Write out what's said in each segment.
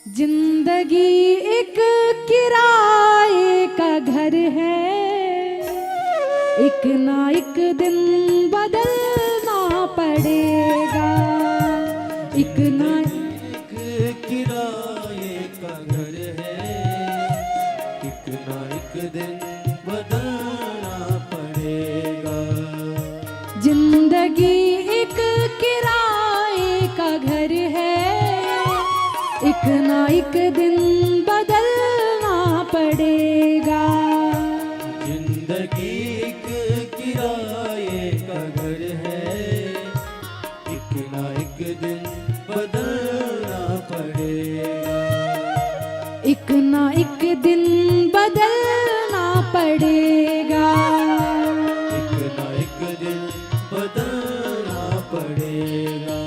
जिंदगी एक किराए का घर है, एक ना एक दिन बदलना पड़ेगा। एक ना एक किराए का घर है, एक ना एक दिन बदलना पड़ेगा। जिंदगी एक किराए का घर है, एक ना एक दिन बदलना पड़ेगा। जिंदगी एक किराए का घर है, एक ना एक दिन बदलना पड़ेगा। एक ना एक दिन बदलना पड़ेगा। एक ना एक दिन बदलना पड़ेगा।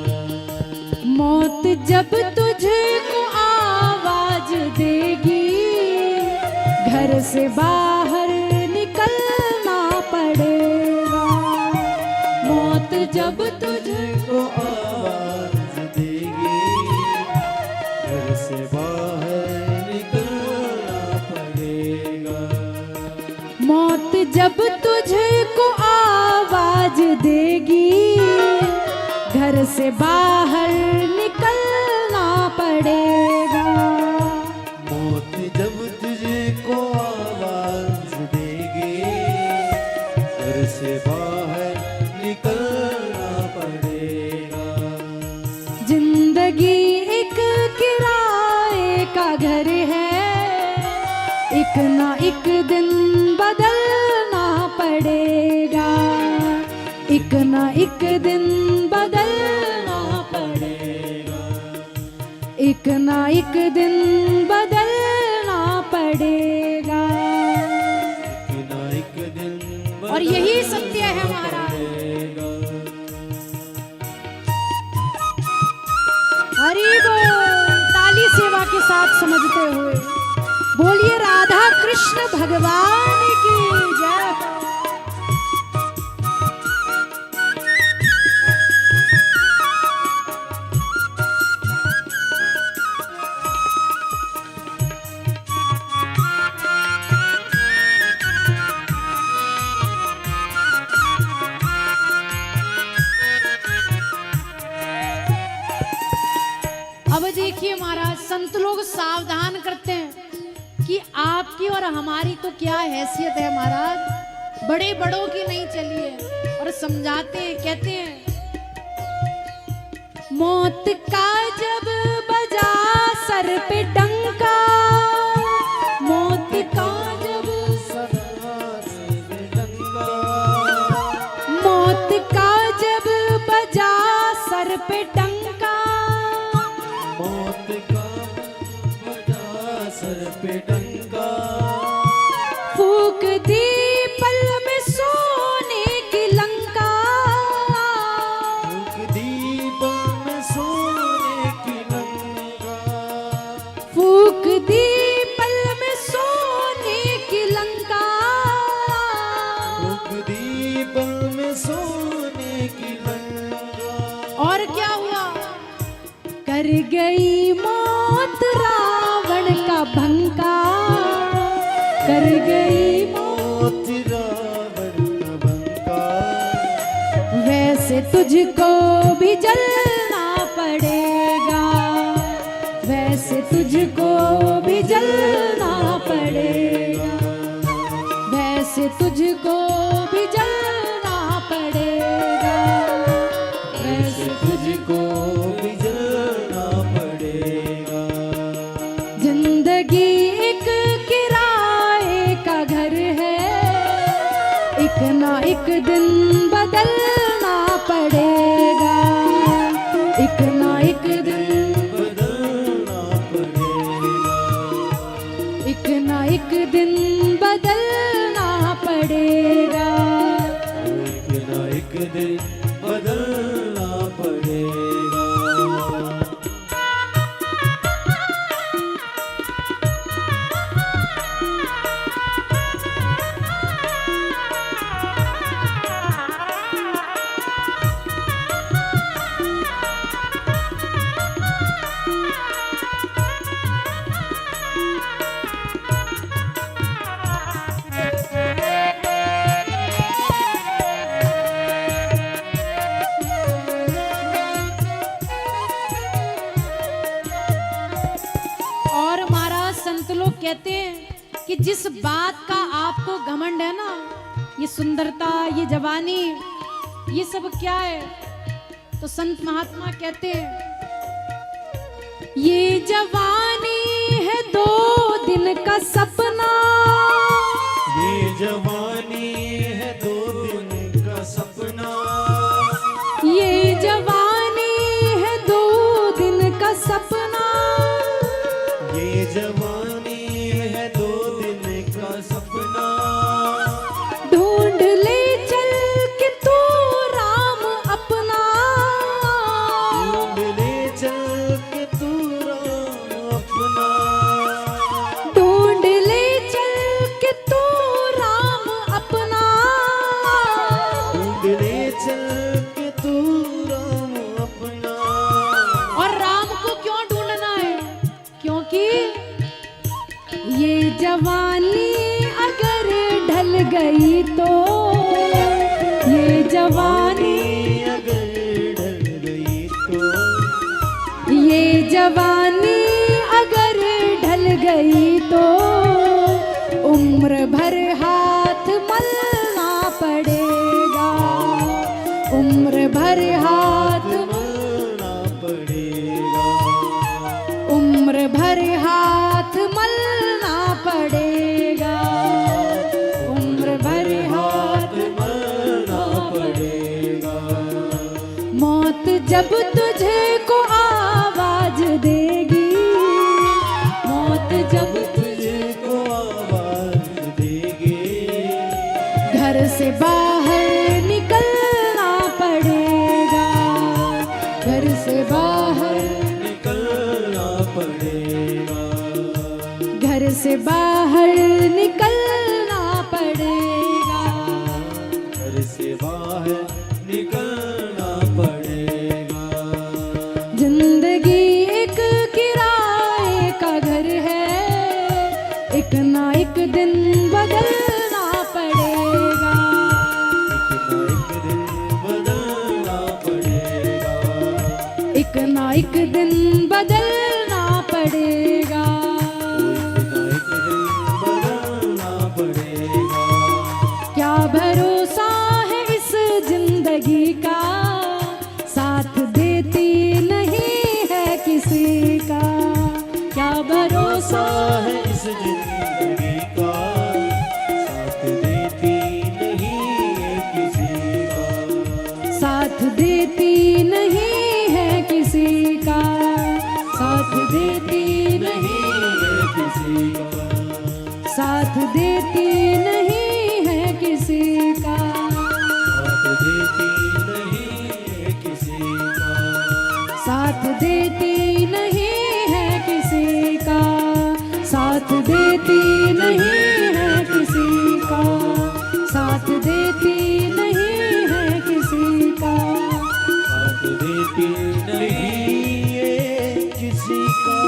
मौत जब तुझको आवाज देगी, घर से बाहर निकलना पड़ेगा। मौत जब तुझको आवाज देगी, घर से बाहर निकलना पड़ेगा। मौत जब तुझको आवाज देगी, घर से बाहर निकलना पड़ेगा। मौत जब तुझको आवाज देगी, घर से बाहर निकलना पड़ेगा। जिंदगी एक किराए का घर है, एक ना एक दिन बदलना पड़ेगा। एक ना एक दिन बदलना पड़ेगा। एक ना एक दिन बदलना पड़ेगा। एक ना एक दिन और यही सत्य है महाराज। बदलेगा। हरि बोल। ताली सेवा के साथ समझते हुए बोलिए राधा कृष्ण भगवान की जय। अब देखिए महाराज, संत लोग सावधान करते हैं कि आपकी और हमारी तो क्या हैसियत है महाराज, बड़े बड़ों की नहीं चलिए। और समझाते हैं, कहते हैं मौत का जब बजा सर पे डंका, मौत का जब मौत का जब बजा सर पे डंका, मौत का बजा सर पे डंका, फूक दी पल में सोने की लंका, फूक दी पल में सोने की लंका, फूक दी पल में सोने की लंका। फूक दी पल में सोने की लंका। और क्या हुआ? कर गई मौत रावण का भंका, कर गई मौत रावण का बंका। वैसे तुझको भी जलना पड़ेगा, वैसे तुझको भी जलना पड़ेगा, वैसे तुझको भी जलना पड़ेगा, वैसे तुझको भी जलना पड़ेगा। जिंदगी एक किराए का घर है, एक ना एक दिन बदलना पड़ेगा। एक ना एक दिन बदलना पड़ेगा। संत लोग कहते हैं कि जिस बात का आपको घमंड है ना, ये सुंदरता, ये जवानी, ये सब क्या है? तो संत महात्मा कहते हैं ये जवानी है 2 दिन का सपना, ये जवानी है 2 दिन का सपना, ये जवानी है 2 दिन का सपना, ये जवानी है 2 दिन का सपना। ढूंढ ले चल के तू राम अपना, ढूंढ ले चल के तू राम अपना, ढूंढ ले चल के तू राम अपना, ढूंढ ले चल के तू राम अपना। और राम को क्यों ढूंढना है? क्योंकि ये जवानी अगर ढल गई तो, ये जवानी, अगर ढल गई तो, ये जवानी अगर ढल गई तो उम्र भर हाथ मलना पड़ेगा, उम्र भर हाथ, मलना पड़ेगा, उम्र भर हाथ मलना पड़ेगा, उम्र भर हाथ। मलना पड़ेगा। मौत जब तुझे को आवाज देगी, मौत जब तुझे को आवाज देगी, घर से बाहर निकलना पड़ेगा, घर से बाहर, निकलना पड़ेगा, घर से बाहर निकलना पड़ेगा, घर से बाहर निकलना पड़ेगा। जिंदगी एक किराए का घर है, एक ना एक दिन बदलना पड़ेगा, एक दिन बदलना पड़ेगा, एक ना एक दिन बदलना पड़ेगा, एक दिन बदलना पड़ेगा। क्या भरोसा है इस जिंदगी का, साथ देती नहीं है किसी का, क्या भरोसा है इस जिंदगी का, साथ देती नहीं है किसी का, साथ देती नहीं है किसी का, साथ देती नहीं, है किसी का, साथ देती नहीं है किसी का, साथ देती नहीं है किसी का, साथ देती नहीं है किसी का, साथ देती नहीं है किसी का, साथ देती नहीं है किसी का। साथ देती नहीं है किसी का।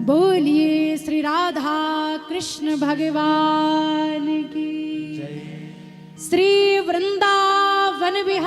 बोलिए श्री राधा कृष्ण भगवान की, श्री वृंदावन विहार।